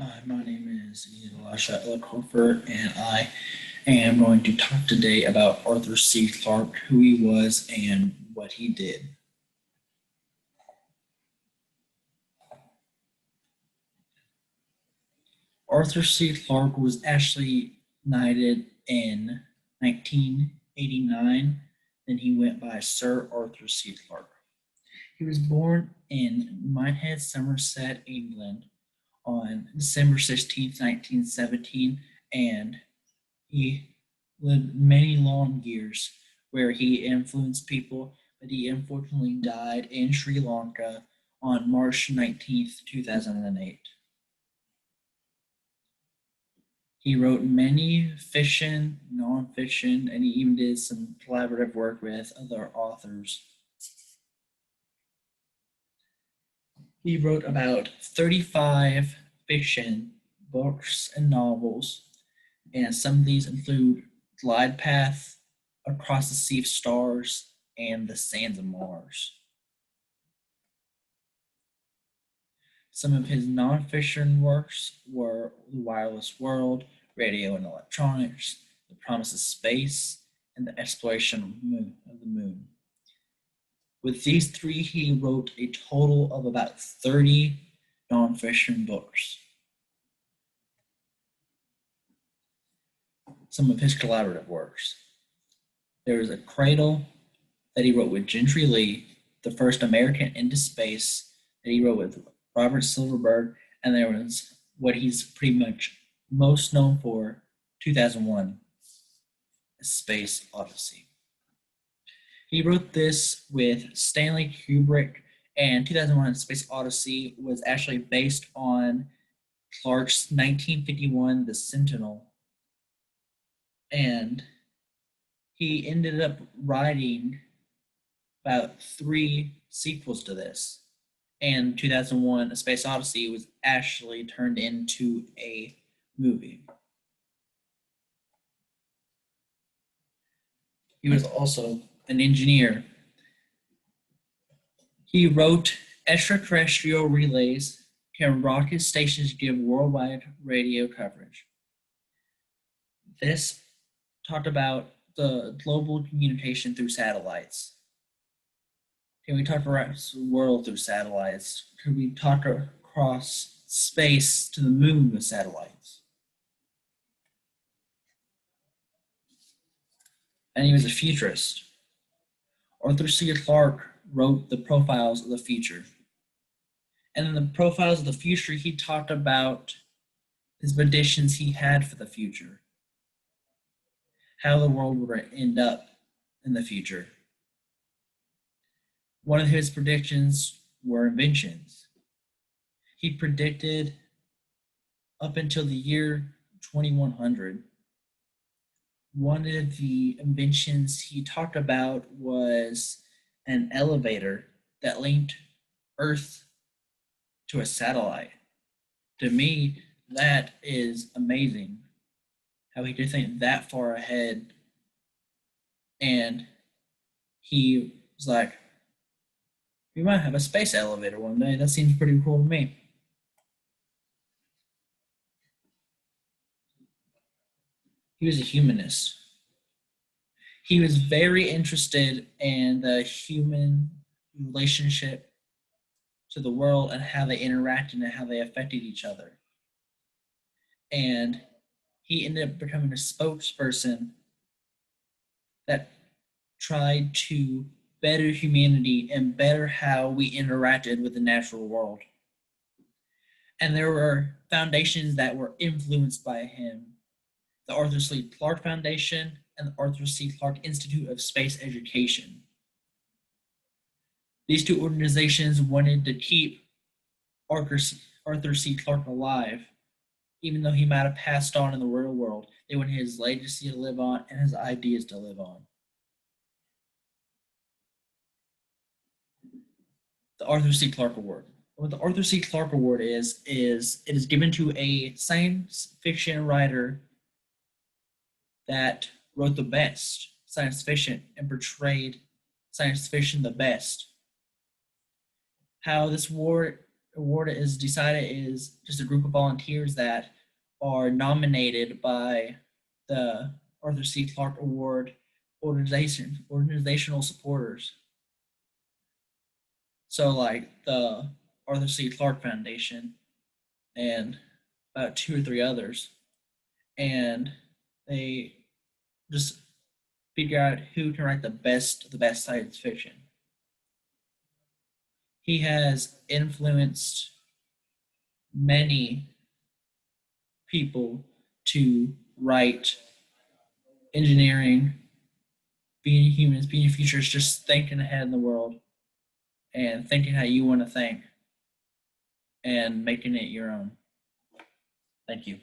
Hi, my name is Elikofer, and I am going to talk today about Arthur C. Clarke, who he was, and what he did. Arthur C. Clarke was actually knighted in 1989. Then he went by Sir Arthur C. Clarke. He was born in Minehead, Somerset, England on December 16th, 1917, and he lived many long years where he influenced people, but he unfortunately died in Sri Lanka on March 19th, 2008. He wrote many fiction, nonfiction, and he even did some collaborative work with other authors. He wrote about 35 fiction books and novels, and some of these include Glide Path, Across the Sea of Stars, and The Sands of Mars. Some of his nonfiction works were The Wireless World, Radio and Electronics, The Promise of Space, and The Exploration of the Moon. With these three, he wrote a total of about 30 nonfiction books. Some of his collaborative works. There is A Cradle that he wrote with Gentry Lee, the first American into space that he wrote with Robert Silverberg, and there was what he's pretty much most known for, 2001, A Space Odyssey. He wrote this with Stanley Kubrick, and 2001 Space Odyssey was actually based on Clarke's 1951 The Sentinel, and he ended up writing about 3 sequels to this. And 2001 A Space Odyssey was actually turned into a movie. He was also an engineer. He wrote Extraterrestrial Relays Can Rocket Stations Give Worldwide Radio Coverage? This talked about the global communication through satellites. Can we talk across the world through satellites? Can we talk across space to the moon with satellites? And he was a futurist. Arthur C. Clarke wrote the profiles of the future. And in the profiles of the future, he talked about his predictions he had for the future, how the world would end up in the future. One of his predictions were inventions. He predicted up until the year 2100. One of the inventions he talked about was an elevator that linked Earth to a satellite. To me, that is amazing how he could think that far ahead. And he was like, we might have a space elevator one day. That seems pretty cool to me. He was a humanist. He was very interested in the human relationship to the world and how they interacted and how they affected each other. And he ended up becoming a spokesperson that tried to better humanity and better how we interacted with the natural world. And there were foundations that were influenced by him: the Arthur C. Clarke Foundation and the Arthur C. Clarke Institute of Space Education. These two organizations wanted to keep Arthur C. Clarke alive, even though he might have passed on in the real world. They wanted his legacy to live on and his ideas to live on. The Arthur C. Clarke Award. What the Arthur C. Clarke Award is it is given to a science fiction writer that wrote the best science fiction and portrayed science fiction the best. How this award award is decided is just a group of volunteers that are nominated by the Arthur C. Clarke Award organizational supporters. So like the Arthur C. Clarke Foundation and about two or three others, and they just figure out who can write the best science fiction. He has influenced many people to write engineering, being humans, being futurists, just thinking ahead in the world and thinking how you want to think and making it your own. Thank you.